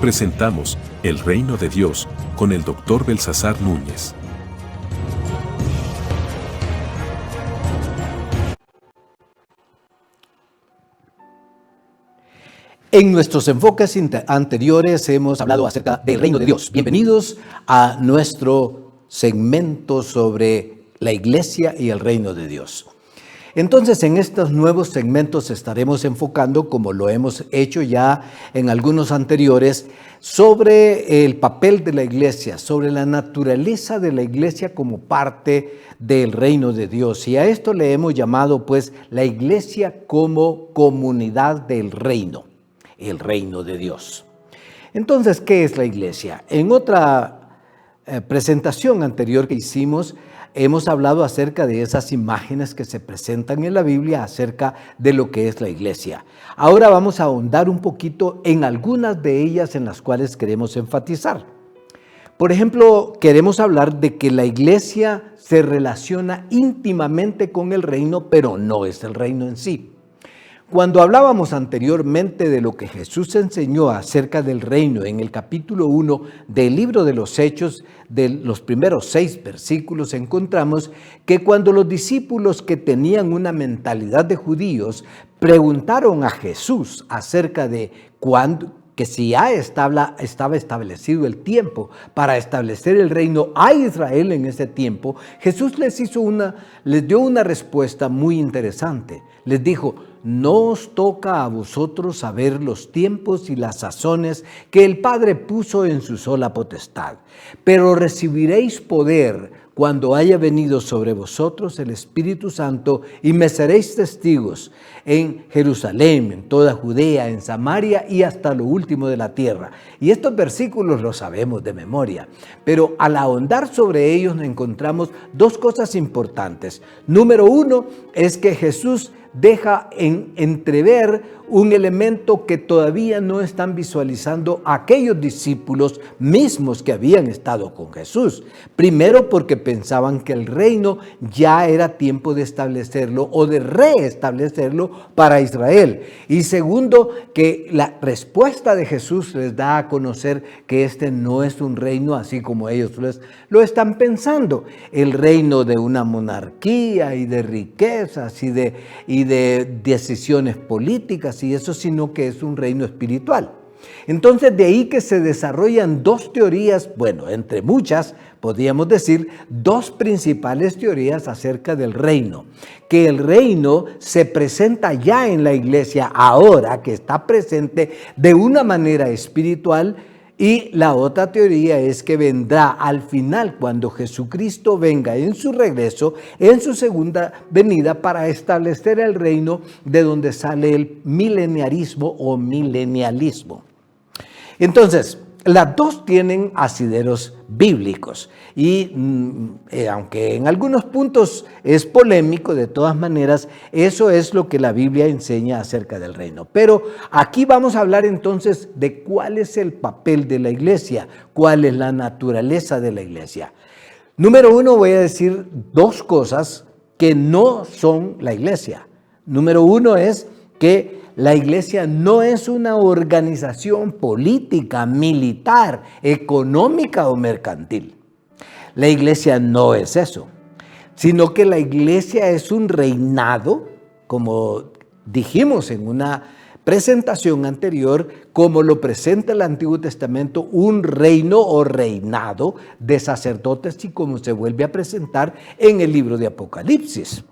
presentamos El Reino de Dios con el Dr. Belsasar Núñez. En nuestros enfoques anteriores hemos hablado acerca del Reino de Dios. Bienvenidos a nuestro segmento sobre la Iglesia y el Reino de Dios. Entonces, en estos nuevos segmentos estaremos enfocando, como lo hemos hecho ya en algunos anteriores, sobre el papel de la Iglesia, sobre la naturaleza de la Iglesia como parte del Reino de Dios. Y a esto le hemos llamado, pues, la Iglesia como comunidad del Reino, el Reino de Dios. Entonces, ¿qué es la Iglesia? En otra presentación anterior que hicimos, hemos hablado acerca de esas imágenes que se presentan en la Biblia acerca de lo que es la iglesia. Ahora vamos a ahondar un poquito en algunas de ellas en las cuales queremos enfatizar. Por ejemplo, queremos hablar de que la iglesia se relaciona íntimamente con el reino, pero no es el reino en sí. Cuando hablábamos anteriormente de lo que Jesús enseñó acerca del reino en el capítulo 1 del libro de los Hechos, de los primeros 6 versículos, encontramos que cuando los discípulos que tenían una mentalidad de judíos preguntaron a Jesús acerca de que si ya estaba establecido el tiempo para establecer el reino a Israel en ese tiempo, Jesús les dio una respuesta muy interesante. Les dijo: no os toca a vosotros saber los tiempos y las sazones que el Padre puso en su sola potestad, pero recibiréis poder cuando haya venido sobre vosotros el Espíritu Santo, y me seréis testigos en Jerusalén, en toda Judea, en Samaria y hasta lo último de la tierra. Y estos versículos los sabemos de memoria, pero al ahondar sobre ellos encontramos dos cosas importantes. Número uno es que Jesús deja entrever un elemento que todavía no están visualizando aquellos discípulos mismos que habían estado con Jesús. Primero, porque pensaban que el reino ya era tiempo de establecerlo o de reestablecerlo para Israel. Y segundo, que la respuesta de Jesús les da a conocer que este no es un reino así como ellos lo están pensando. El reino de una monarquía y de riquezas y de decisiones políticas y eso, sino que es un reino espiritual. Entonces, de ahí que se desarrollan dos teorías, bueno, entre muchas, podríamos decir, dos principales teorías acerca del reino. Que el reino se presenta ya en la iglesia ahora, que está presente de una manera espiritual. Y la otra teoría es que vendrá al final, cuando Jesucristo venga en su regreso, en su segunda venida, para establecer el reino de donde sale el mileniarismo o milenialismo. Entonces, las dos tienen asideros bíblicos y aunque en algunos puntos es polémico, de todas maneras, eso es lo que la Biblia enseña acerca del reino. Pero aquí vamos a hablar entonces de cuál es el papel de la iglesia, cuál es la naturaleza de la iglesia. Número uno, voy a decir dos cosas que no son la iglesia. Número uno es que la iglesia no es una organización política, militar, económica o mercantil. La iglesia no es eso, sino que la iglesia es un reinado, como dijimos en una presentación anterior, como lo presenta el Antiguo Testamento, un reino o reinado de sacerdotes, y como se vuelve a presentar en el libro de Apocalipsis.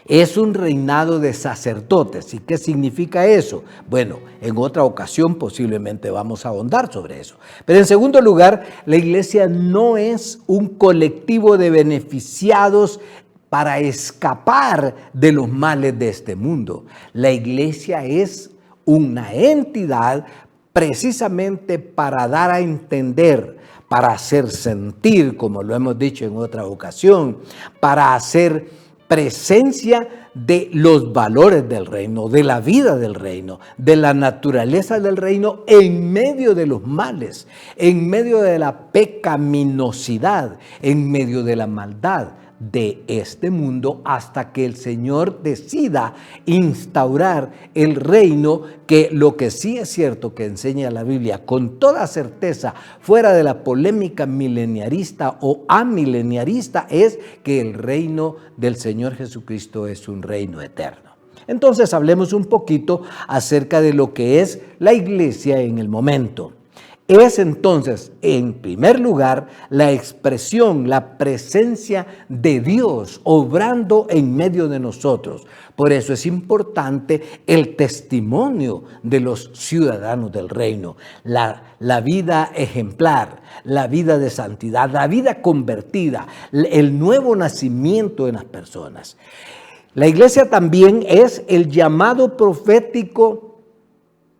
Es un reinado de sacerdotes. ¿Y qué significa eso? Bueno, en otra ocasión posiblemente vamos a ahondar sobre eso. Pero en segundo lugar, la iglesia no es un colectivo de beneficiados para escapar de los males de este mundo. La iglesia es una entidad precisamente para dar a entender, para hacer sentir, como lo hemos dicho en otra ocasión, para hacer presencia de los valores del reino, de la vida del reino, de la naturaleza del reino en medio de los males, en medio de la pecaminosidad, en medio de la maldad, de este mundo hasta que el Señor decida instaurar el reino, que lo que sí es cierto que enseña la Biblia con toda certeza, fuera de la polémica mileniarista o amileniarista, es que el reino del Señor Jesucristo es un reino eterno. Entonces hablemos un poquito acerca de lo que es la iglesia en el momento. Es entonces, en primer lugar, la expresión, la presencia de Dios obrando en medio de nosotros. Por eso es importante el testimonio de los ciudadanos del reino, la vida ejemplar, la vida de santidad, la vida convertida, el nuevo nacimiento en las personas. La iglesia también es el llamado profético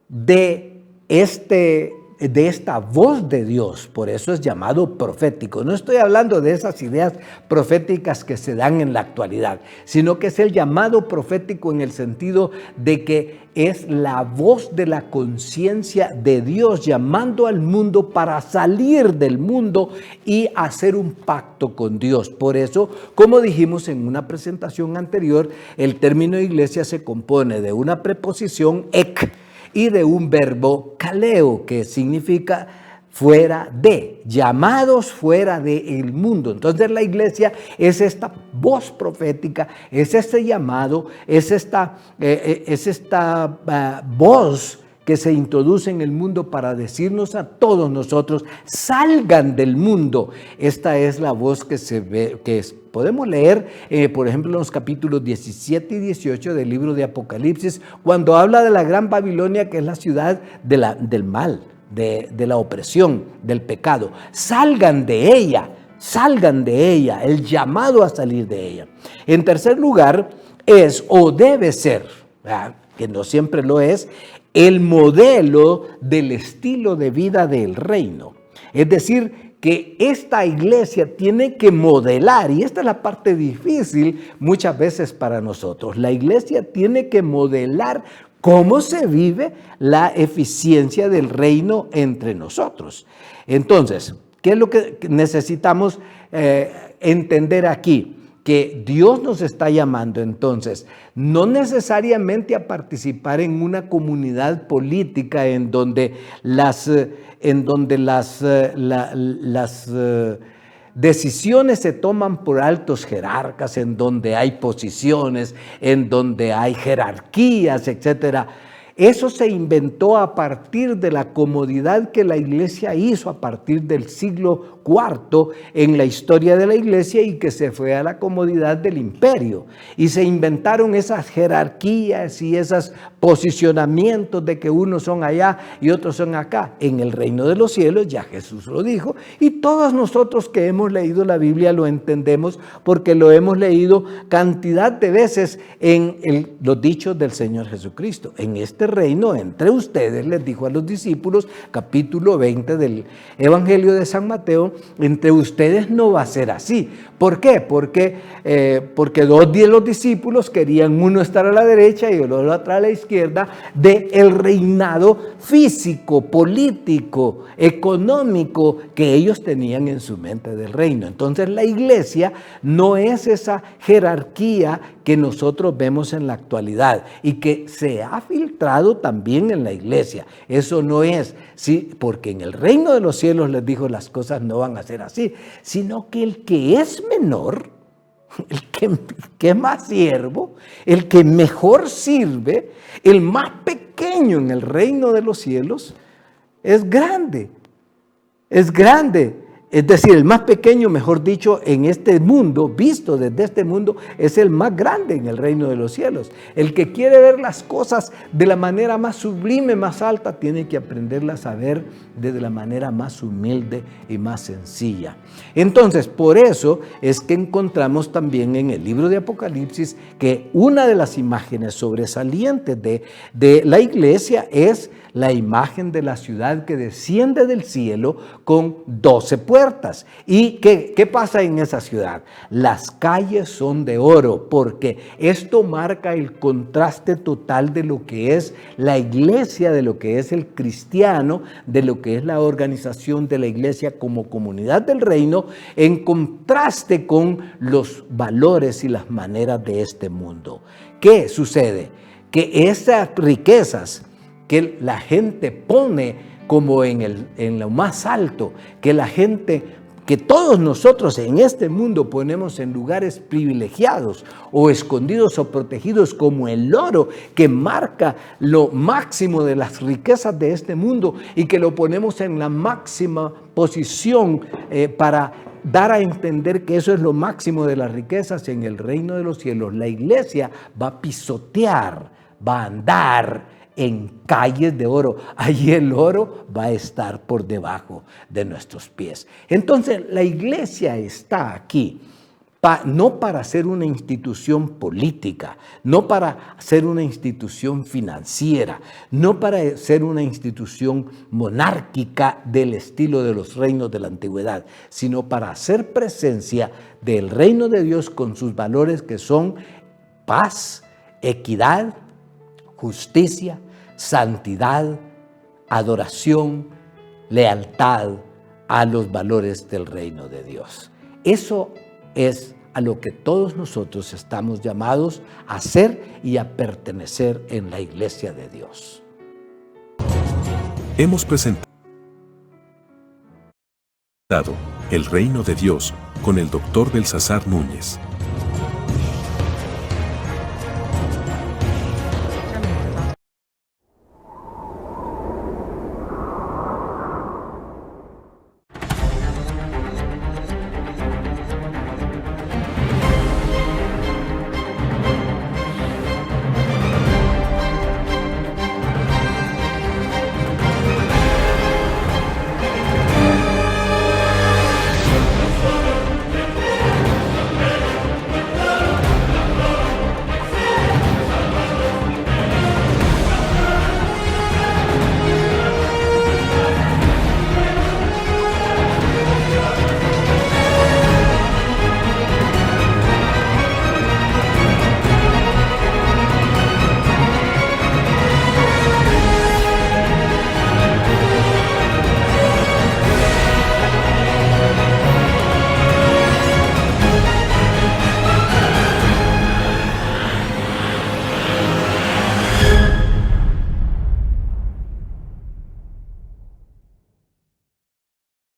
de esta voz de Dios, por eso es llamado profético. No estoy hablando de esas ideas proféticas que se dan en la actualidad, sino que es el llamado profético en el sentido de que es la voz de la conciencia de Dios llamando al mundo para salir del mundo y hacer un pacto con Dios. Por eso, como dijimos en una presentación anterior, el término iglesia se compone de una preposición ek y de un verbo kaleo, que significa fuera de, llamados fuera del mundo. Entonces la iglesia es esta voz profética, es este llamado, es esta voz que se introduce en el mundo para decirnos a todos nosotros, salgan del mundo. Esta es la voz que se ve, podemos leer, por ejemplo, en los capítulos 17 y 18 del libro de Apocalipsis, cuando habla de la gran Babilonia, que es la ciudad del mal, de la opresión, del pecado. Salgan de ella, el llamado a salir de ella. En tercer lugar, es o debe ser, que no siempre lo es, el modelo del estilo de vida del reino. Es decir, que esta iglesia tiene que modelar, y esta es la parte difícil muchas veces para nosotros. La iglesia tiene que modelar cómo se vive la eficiencia del reino entre nosotros. Entonces, ¿qué es lo que necesitamos entender aquí? Que Dios nos está llamando entonces, no necesariamente a participar en una comunidad política en donde las decisiones se toman por altos jerarcas, en donde hay posiciones, en donde hay jerarquías, etcétera. Eso se inventó a partir de la comodidad que la iglesia hizo a partir del siglo IV en la historia de la iglesia, y que se fue a la comodidad del imperio. Y se inventaron esas jerarquías y esos posicionamientos de que unos son allá y otros son acá. En el reino de los cielos, ya Jesús lo dijo, y todos nosotros que hemos leído la Biblia lo entendemos porque lo hemos leído cantidad de veces en los dichos del Señor Jesucristo. En este reino, entre ustedes, les dijo a los discípulos, capítulo 20 del Evangelio de San Mateo, entre ustedes no va a ser así. ¿Por qué? Porque dos de los discípulos querían uno estar a la derecha y el otro a la izquierda del reinado físico, político, económico que ellos tenían en su mente del reino. Entonces la iglesia no es esa jerarquía que nosotros vemos en la actualidad y que se ha filtrado también en la iglesia. Eso no es, sí, porque en el reino de los cielos, les dijo, las cosas no van a ser así, sino que el que es menor, el que es más siervo, el que mejor sirve, el más pequeño en el reino de los cielos, es grande. Es grande. Es decir, el más pequeño, mejor dicho, en este mundo, visto desde este mundo, es el más grande en el reino de los cielos. El que quiere ver las cosas de la manera más sublime, más alta, tiene que aprenderlas a ver de la manera más humilde y más sencilla. Entonces, por eso es que encontramos también en el libro de Apocalipsis que una de las imágenes sobresalientes de la iglesia es la imagen de la ciudad que desciende del cielo con 12 puertas. ¿Y qué pasa en esa ciudad? Las calles son de oro, porque esto marca el contraste total de lo que es la iglesia, de lo que es el cristiano, de lo que es la organización de la iglesia como comunidad del reino, en contraste con los valores y las maneras de este mundo. ¿Qué sucede? Que esas riquezas que la gente pone como en lo más alto, que todos nosotros en este mundo ponemos en lugares privilegiados o escondidos o protegidos, como el oro, que marca lo máximo de las riquezas de este mundo y que lo ponemos en la máxima posición para dar a entender que eso es lo máximo de las riquezas en el reino de los cielos. La iglesia va a pisotear, va a andar en calles de oro. Allí el oro va a estar por debajo de nuestros pies. Entonces la iglesia está aquí no para ser una institución política, no para ser una institución financiera, no para ser una institución monárquica del estilo de los reinos de la antigüedad, sino para hacer presencia del reino de Dios con sus valores, que son paz, equidad, justicia, santidad, adoración, lealtad a los valores del reino de Dios. Eso es a lo que todos nosotros estamos llamados a ser y a pertenecer en la iglesia de Dios. Hemos presentado El Reino de Dios con el Dr. Belsasar Núñez.